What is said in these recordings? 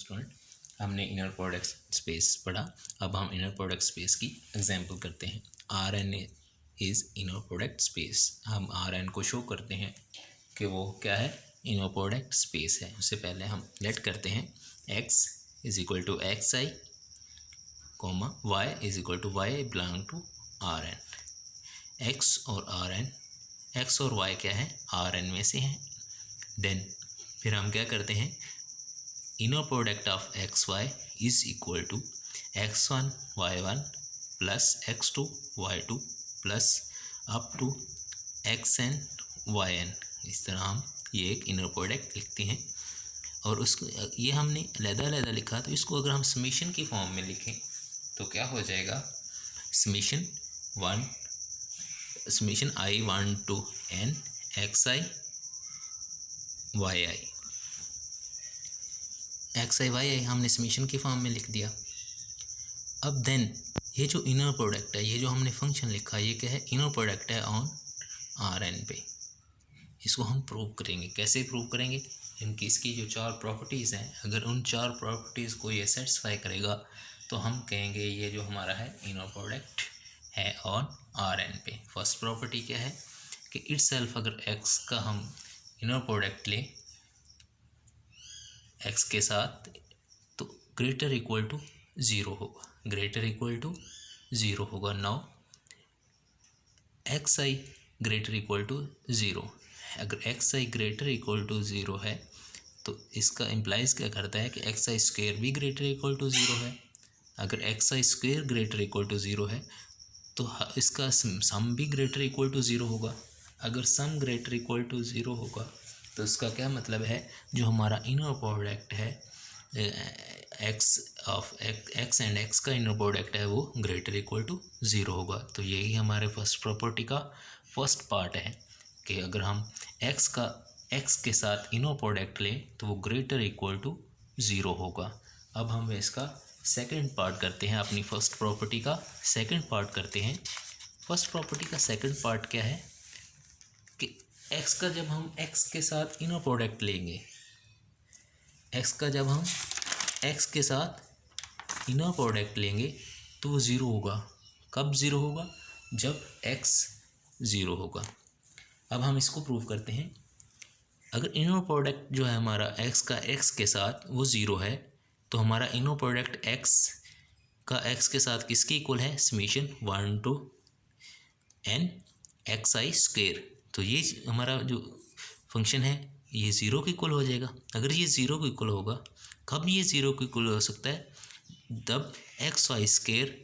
Student, हमने inner product space पढ़ा। अब हम इनर प्रोडक्ट स्पेस की एग्जांपल करते हैं। R N is inner product space. हम आर एन को शो करते हैं कि वो क्या है, इनर प्रोडक्ट स्पेस है। उससे पहले हम लेट करते हैं x is equal to x i comma y is equal to y belong to R N. X और आर एन, एक्स और वाई क्या है, आर एन में से हैं। देन फिर हम क्या करते हैं, inner product of x y is equal to x1 y1 plus x2 y2 plus up to xn yn। इस तरह हम ये एक इनर प्रोडक्ट लिखते हैं। और उसको ये हमने अलग-अलग लिखा, तो इसको अगर हम समीशन की फॉर्म में लिखें तो क्या हो जाएगा, summation i1 to n xi yi xi हमने समीशन की फॉर्म में लिख दिया। अब देन ये जो इनर प्रोडक्ट है, ये जो हमने फंक्शन लिखा, ये क्या है, इनर प्रोडक्ट है ऑन आर एन पे। इसको हम प्रूव करेंगे। कैसे प्रूव करेंगे, इनकी इसकी जो चार प्रॉपर्टीज़ हैं, अगर उन चार प्रॉपर्टीज़ को ये सेटिस्फाई करेगा तो हम कहेंगे ये जो हमारा है इनर प्रोडक्ट है ऑन आर एन पे। फर्स्ट प्रॉपर्टी क्या है कि इटसेल्फ अगर एक्स का हम इनर प्रोडक्ट लें एक्स के साथ तो ग्रेटर इक्वल टू ज़ीरो होगा, ग्रेटर इक्वल टू ज़ीरो होगा। Now X I greater equal to zero, अगर X I greater equal to zero है तो इसका इम्प्लाइज क्या करता है कि एक्स आई स्क्वेयर भी ग्रेटर इक्वल टू ज़ीरो है। अगर X I square greater equal to zero है तो इसका सम भी ग्रेटर इक्वल टू ज़ीरो होगा। अगर sum greater equal to zero होगा तो इसका क्या मतलब है, जो हमारा इनर प्रोडक्ट है एक्स एंड एक्स का इनर प्रोडक्ट है वो ग्रेटर इक्वल टू ज़ीरो होगा। तो यही हमारे फर्स्ट प्रॉपर्टी का फर्स्ट पार्ट है कि अगर हम एक्स का एक्स के साथ इनर प्रोडक्ट लें तो वो ग्रेटर इक्वल टू ज़ीरो होगा। अब हम इसका सेकंड पार्ट करते हैं, अपनी फर्स्ट प्रॉपर्टी का सेकंड पार्ट करते हैं। फर्स्ट प्रॉपर्टी का सेकंड पार्ट क्या है कि एक्स का जब हम एक्स के साथ इनर प्रोडक्ट लेंगे, एक्स का जब हम एक्स के साथ इनर प्रोडक्ट लेंगे तो वो ज़ीरो होगा। कब ज़ीरो होगा, जब एक्स ज़ीरो होगा। अब हम इसको प्रूव करते हैं। अगर इनर प्रोडक्ट जो है हमारा एक्स का एक्स के साथ वो ज़ीरो है तो हमारा इनर प्रोडक्ट एक्स का एक्स के साथ किसके इक्वल है, summation 1 to n xi square. तो ये हमारा जो फंक्शन है ये ज़ीरो के इक्वल हो जाएगा। अगर ये ज़ीरो के इक्वल होगा, कब ये ज़ीरो के इक्वल हो सकता है, जब एक्स वाई स्क्वेयर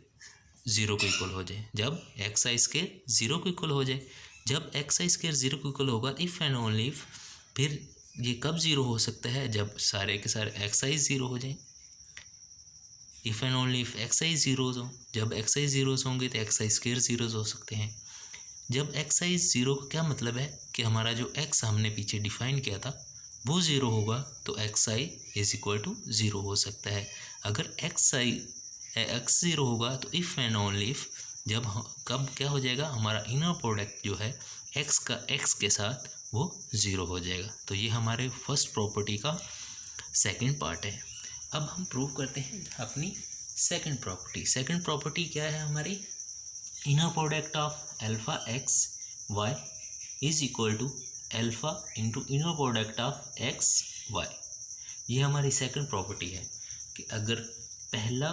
ज़ीरो के इक्वल हो जाए, जब एक्स आई स्क्वेयर ज़ीरो के इक्वल हो जाए। जब एक्स आई स्क्वेयर ज़ीरो के इक्वल होगा इफ़ एंड ओनली इफ, फिर ये कब ज़ीरो हो सकता है, जब सारे के सारे एक्स आई ज़ीरो हो जाए। If and only if x I zeros हो, जब एक्स आई ज़ीरोज़ होंगे तो एक्स आई स्क्वेयर ज़ीरोज़ हो सकते हैं। जब एक्स आई ज़ीरो का क्या मतलब है कि हमारा जो एक्स हमने पीछे डिफाइन किया था वो ज़ीरो होगा तो x i is equal to zero हो सकता है। अगर एक्स ज़ीरो होगा तो इफ़ एंड ओनली इफ, जब कब क्या हो जाएगा, हमारा इनर प्रोडक्ट जो है एक्स का एक्स के साथ वो ज़ीरो हो जाएगा। तो ये हमारे फर्स्ट प्रॉपर्टी का सेकंड पार्ट है। अब हम प्रूव करते हैं अपनी सेकंड प्रॉपर्टी। सेकंड प्रॉपर्टी क्या है हमारी, inner product of alpha x y is equal to alpha into inner product of x y. ये हमारी सेकंड प्रॉपर्टी है कि अगर पहला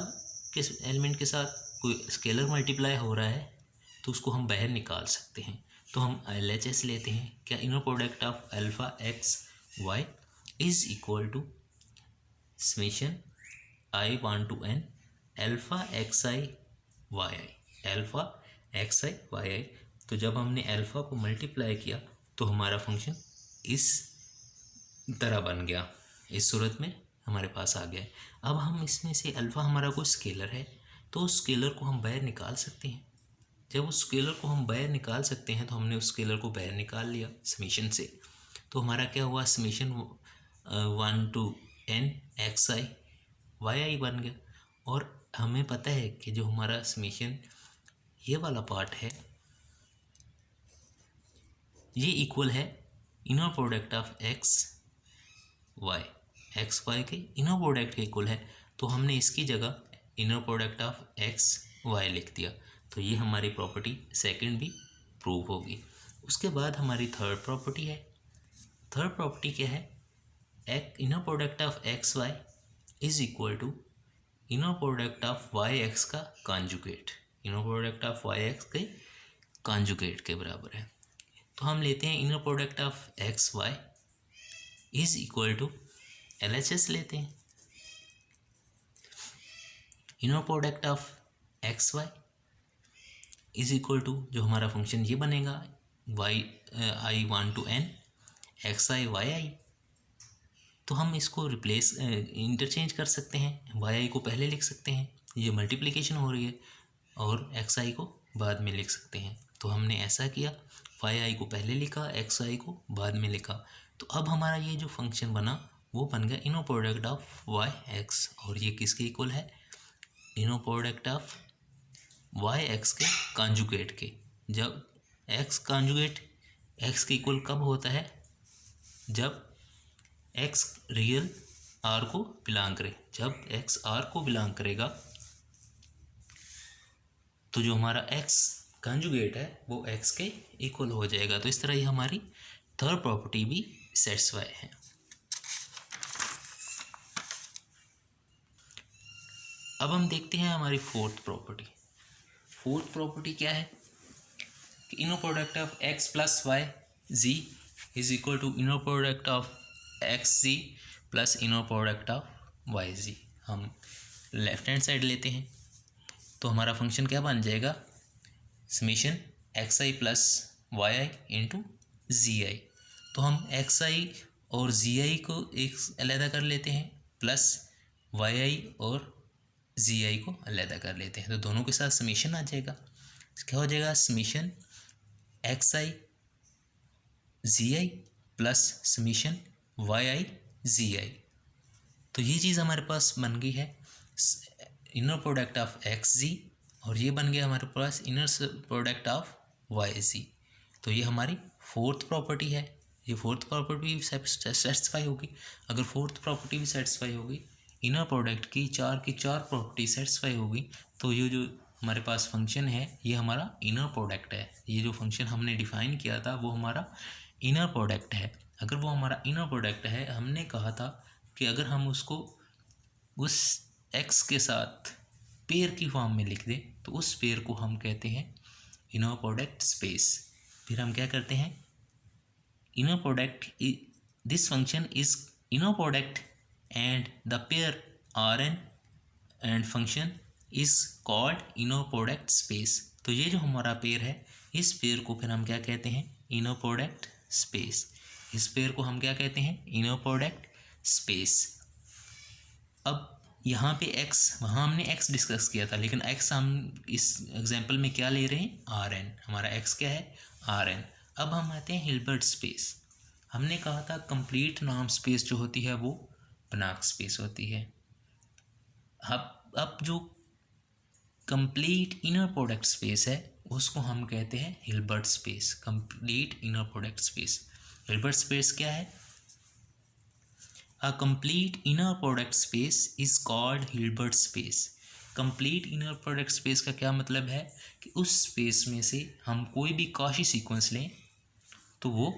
के एलिमेंट के साथ कोई स्केलर मल्टीप्लाई हो रहा है तो उसको हम बाहर निकाल सकते हैं। तो हम LHS लेते हैं, क्या, inner product of alpha x y is equal to summation i1 to n alpha x i y i, alpha x i y i. तो जब हमने अल्फ़ा को मल्टीप्लाई किया तो हमारा फंक्शन इस तरह बन गया, इस सूरत में हमारे पास आ गया। अब हम इसमें से अल्फ़ा हमारा कोई स्केलर है तो उस स्केलर को हम बाहर निकाल सकते हैं। जब उस स्केलर को हम बाहर निकाल सकते हैं तो हमने उस स्केलर को बाहर निकाल लिया समीशन से। तो हमारा क्या हुआ, summation 1 to n xi yi बन गया। और हमें पता है कि जो हमारा समीशन ये वाला पार्ट है ये इक्वल है inner product of x y, x y के इनर प्रोडक्ट के इक्वल है, तो हमने इसकी जगह inner product of x y लिख दिया। तो ये हमारी प्रॉपर्टी सेकंड भी प्रूव होगी। उसके बाद हमारी थर्ड प्रॉपर्टी है। थर्ड प्रॉपर्टी क्या है? Inner product of x y is equal to inner product of y x का conjugate. Inner product of y x के कॉन्जुगेट के बराबर है। तो हम लेते हैं inner product of x y is equal to LHS लेते हैं। Inner product of x y is equal to जो हमारा फंक्शन ये बनेगा y i 1 to n x i y i. तो हम इसको रिप्लेस इंटरचेंज कर सकते हैं, वाई आई को पहले लिख सकते हैं, ये मल्टीप्लिकेशन हो रही है, और एक्स आई को बाद में लिख सकते हैं। तो हमने ऐसा किया, वाई आई को पहले लिखा, एक्स आई को बाद में लिखा। तो अब हमारा ये जो फंक्शन बना वो बन गया inner product of y x, और ये किसके इक्वल है? Inner product of y x के कॉन्जुगेट के। जब एक्स कॉन्जुगेट एक्स के इक्वल कब होता है? जब एक्स रियल आर को बिलोंग करे। जब एक्स आर को बिलोंग करेगा तो जो हमारा एक्स कॉन्जुगेट है वो एक्स के इक्वल हो जाएगा। तो इस तरह ये हमारी थर्ड प्रॉपर्टी भी सेटिस्फाई है। अब हम देखते हैं हमारी फोर्थ प्रॉपर्टी। फोर्थ प्रॉपर्टी क्या है कि inner product of x plus y z is equal to inner product of x z plus inner product of y z. हम लेफ्ट हैंड साइड लेते हैं तो हमारा फंक्शन क्या बन जाएगा? समेशन एक्स आई प्लस वाई आई इंटू जी आई। तो हम एक्स आई और जी आई को एक अलहदा कर लेते हैं, प्लस वाई आई और जी आई को अलहदा कर लेते हैं, तो दोनों के साथ समेशन आ जाएगा। क्या हो जाएगा? समेशन एक्स आई जी आई प्लस समेशन वाई आई जी आई। तो ये चीज़ हमारे पास बन गई है इनर प्रोडक्ट ऑफ एक्स जी, और ये बन गया हमारे पास इनर प्रोडक्ट ऑफ वाई जी। तो ये हमारी फोर्थ प्रॉपर्टी है। ये फोर्थ प्रॉपर्टी भी सेटिस्फाई होगी। अगर फोर्थ प्रॉपर्टी भी सेटिस्फाई होगी, इनर प्रोडक्ट की चार प्रॉपर्टी सेटिस्फाई होगी, तो ये जो हमारे पास फंक्शन है ये हमारा इनर प्रोडक्ट है। ये जो फंक्शन हमने डिफाइन किया था वो हमारा इनर प्रोडक्ट है। अगर वो हमारा इनर प्रोडक्ट है, हमने कहा था कि अगर हम उसको उस एक्स के साथ पेयर की फॉर्म में लिख दें तो उस पेयर को हम कहते हैं इनर प्रोडक्ट स्पेस। फिर हम क्या करते हैं? Inner product, this function is inner product and the pair Rn and function is called inner product space। तो ये जो हमारा पेयर है, इस पेयर को फिर हम क्या कहते हैं? Inner product space. इस पेयर को हम क्या कहते हैं? Inner product space. अब यहाँ पे x, वहाँ हमने x डिस्कस किया था, लेकिन x हम इस एग्जाम्पल में क्या ले रहे हैं? Rn। हमारा x क्या है? Rn। अब हम आते हैं हिल्बर्ट स्पेस। हमने कहा था कंप्लीट नॉर्म स्पेस जो होती है वो बनाक स्पेस होती है। अब जो कंप्लीट इनर प्रोडक्ट स्पेस है उसको हम कहते हैं Hilbert space. Complete inner product space. Hilbert space क्या है? A complete inner product space is called Hilbert space. Complete inner product space का क्या मतलब है कि उस स्पेस में से हम कोई भी कॉची सीक्वेंस लें तो वो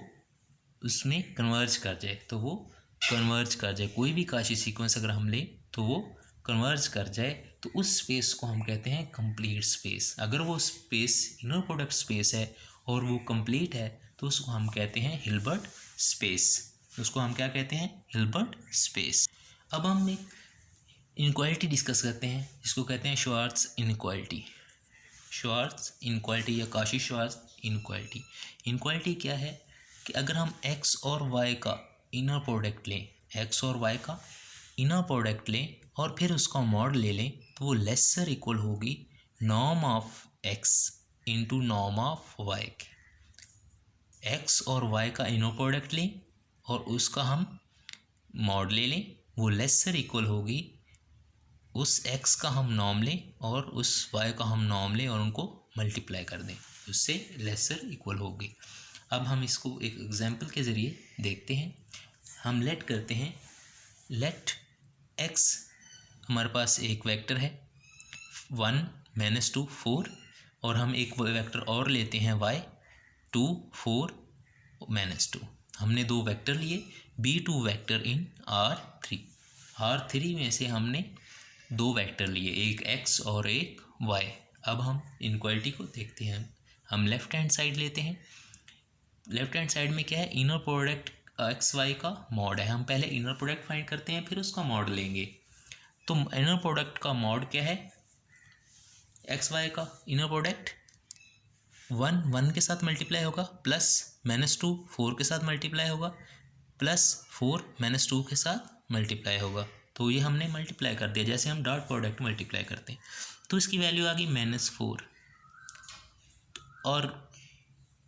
उसमें कन्वर्ज कर जाए, तो वो कन्वर्ज कर जाए। कोई भी काशी सीक्वेंस अगर हम लें तो वो कन्वर्ज कर जाए, तो उस स्पेस को हम कहते हैं कंप्लीट स्पेस। अगर वो स्पेस इनर प्रोडक्ट स्पेस है और वो कंप्लीट है तो उसको हम कहते हैं हिल्बर्ट स्पेस। उसको हम क्या कहते हैं? Hilbert space. अब हम एक इनक्वालिटी डिस्कस करते हैं जिसको कहते हैं श्वार्ट्ज इनक्वालिटी। श्वार्ट्ज इनक्वालिटी या काशी श्वार्ट्ज इनक्वालिटी। इनक्वालिटी क्या है कि अगर हम एक्स और वाई का इनर प्रोडक्ट लें, एक्स और वाई का इनर प्रोडक्ट लें और फिर उसका मॉड ले लें, तो वो लेसर इक्वल होगी norm of x into norm of y. X और वाई का इनर प्रोडक्ट लें और उसका हम मॉड ले लें, वो लेसर इक्वल होगी उस एक्स का हम नॉर्म लें और उस वाई का हम नॉर्म लें और उनको मल्टीप्लाई कर दें, उससे लेसर इक्वल होगी। अब हम इसको एक एग्जाम्पल के ज़रिए देखते हैं। हम लेट करते हैं लेट एक्स हमारे पास एक वेक्टर है 1 -2 4, और हम एक वेक्टर और लेते हैं y 2 4 -2। हमने दो वेक्टर लिए, b2 वेक्टर इन R3। R3 में से हमने दो वेक्टर लिए, एक x और एक y। अब हम इनक्वालिटी को देखते हैं। हम लेफ्ट हैंड साइड लेते हैं। लेफ्ट हैंड साइड में क्या है, इनर प्रोडक्ट एक्स वाई का मॉड है। हम पहले इनर प्रोडक्ट फाइंड करते हैं, फिर उसका मॉड लेंगे। तो इनर प्रोडक्ट का मॉड क्या है, एक्स वाई का इनर प्रोडक्ट 1 1 के साथ मल्टीप्लाई होगा, प्लस -2 4 के साथ मल्टीप्लाई होगा, प्लस 4 -2 के साथ मल्टीप्लाई होगा। तो ये हमने मल्टीप्लाई कर दिया, जैसे हम डॉट प्रोडक्ट मल्टीप्लाई करते हैं। तो इसकी वैल्यू आ गई -4, और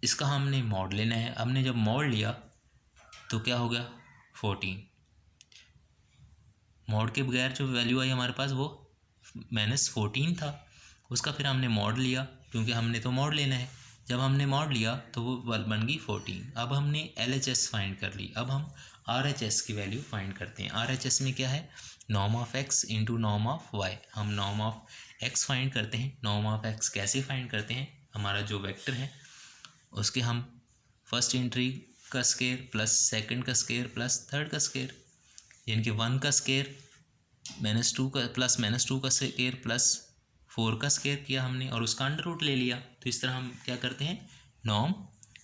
इसका हमने मॉड लेना है। हमने जब मॉड लिया तो क्या हो गया 14। मॉड के बगैर जो वैल्यू आई हमारे पास वो -14 था, उसका फिर हमने मॉड लिया, क्योंकि हमने तो मॉड लेना है। जब हमने मॉड लिया तो वो बन गई 14। अब हमने LHS फाइंड कर ली। अब हम RHS की वैल्यू फाइंड करते हैं। RHS में क्या है, norm of x into norm of y। हम नॉर्म ऑफ x फाइंड करते हैं। नॉर्म ऑफ x कैसे फाइंड करते हैं, हमारा जो वेक्टर है उसके हम फर्स्ट एंट्री का स्केयर प्लस सेकंड का स्केयर प्लस थर्ड का स्केयर, यानी कि 1 का स्केयर -2 का प्लस -2 का स्केयर प्लस 4 का स्केयर किया हमने, और उसका अंडर रूट ले लिया। तो इस तरह हम क्या करते हैं, नॉर्म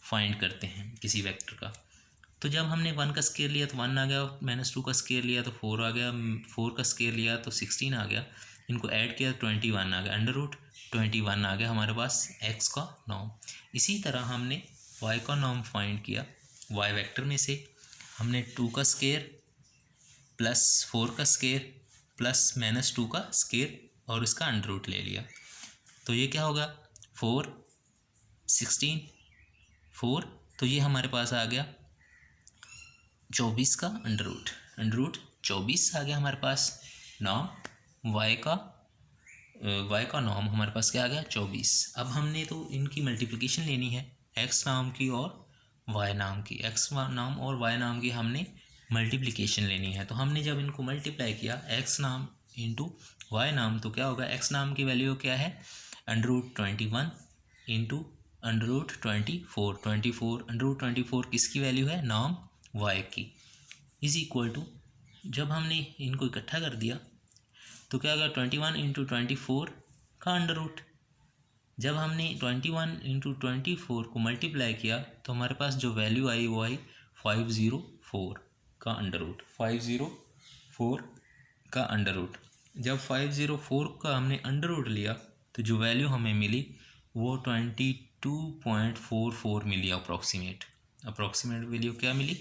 फाइंड करते हैं किसी वेक्टर का। तो जब हमने 1 का स्केयर लिया तो 1 आ गया, -2 का स्केयर लिया तो 4 आ गया, 4 का स्केयर लिया तो 16 आ गया, इनको ऐड किया 21 आ गया, अंडर रूट 21 आ गया हमारे पास x का नॉर्म। इसी तरह हमने y का नॉर्म फाइंड किया। y वेक्टर में से हमने 2 का स्केयर प्लस 4 का स्केयर प्लस -2 का स्केयर और इसका अंडर रूट ले लिया। तो ये क्या होगा 4 16 4, तो ये हमारे पास आ गया 24 का अंडर रूट 24 आ गया हमारे पास नॉर्म। y का नॉर्म हमारे पास क्या आ गया 24। अब हमने तो इनकी मल्टीप्लिकेशन लेनी है, x नाम की और y नाम की। x नाम और y नाम की हमने मल्टीप्लिकेशन लेनी है। तो हमने जब इनको मल्टीप्लाई किया x नाम इंटू y नाम, तो क्या होगा, x नाम की वैल्यू क्या है, under root 21 into under root 24 under root 24 किसकी वैल्यू है, नॉर्म y की, इज इक्वल टू, जब हमने इनको इकट्ठा कर दिया तो क्या होगा 21 इंटू 24 का अंडर रूट। जब हमने 21 इंटू 24 को मल्टीप्लाई किया तो हमारे पास जो वैल्यू आई वो आई 504 का अंडर रूट, 504 का अंडर रूट। जब 504 का हमने अंडर रूट लिया तो जो वैल्यू हमें मिली वो 22.44 मिली अप्रॉक्सीमेट वैल्यू क्या मिली।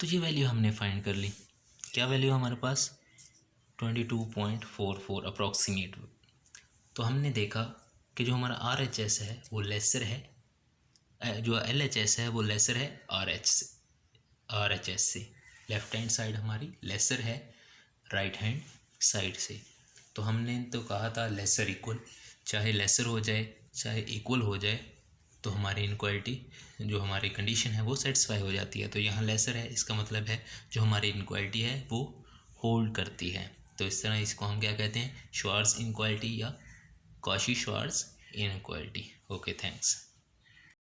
तो ये वैल्यू हमने फाइंड कर ली। क्या वैल्यू हमारे पास 22.44 अप्रॉक्सीमेट। तो हमने देखा कि जो हमारा RHS है वो लेसर है, जो LHS है वो लेसर है RHS से। लेफ्ट हैंड साइड हमारी लेसर है राइट हैंड साइड से। तो हमने तो कहा था लेसर इक्वल, चाहे लेसर हो जाए चाहे इक्वल हो जाए तो हमारी इनक्वालिटी जो हमारी कंडीशन है वो सेटिस्फाई हो जाती है। तो यहाँ लेसर है, इसका मतलब है जो हमारी इनक्वालिटी है वो होल्ड करती है। तो इस तरह इसको हम क्या कहते हैं, श्वार्ट्ज इनक्वालिटी या Cauchy Schwarz inequality. Okay, thanks.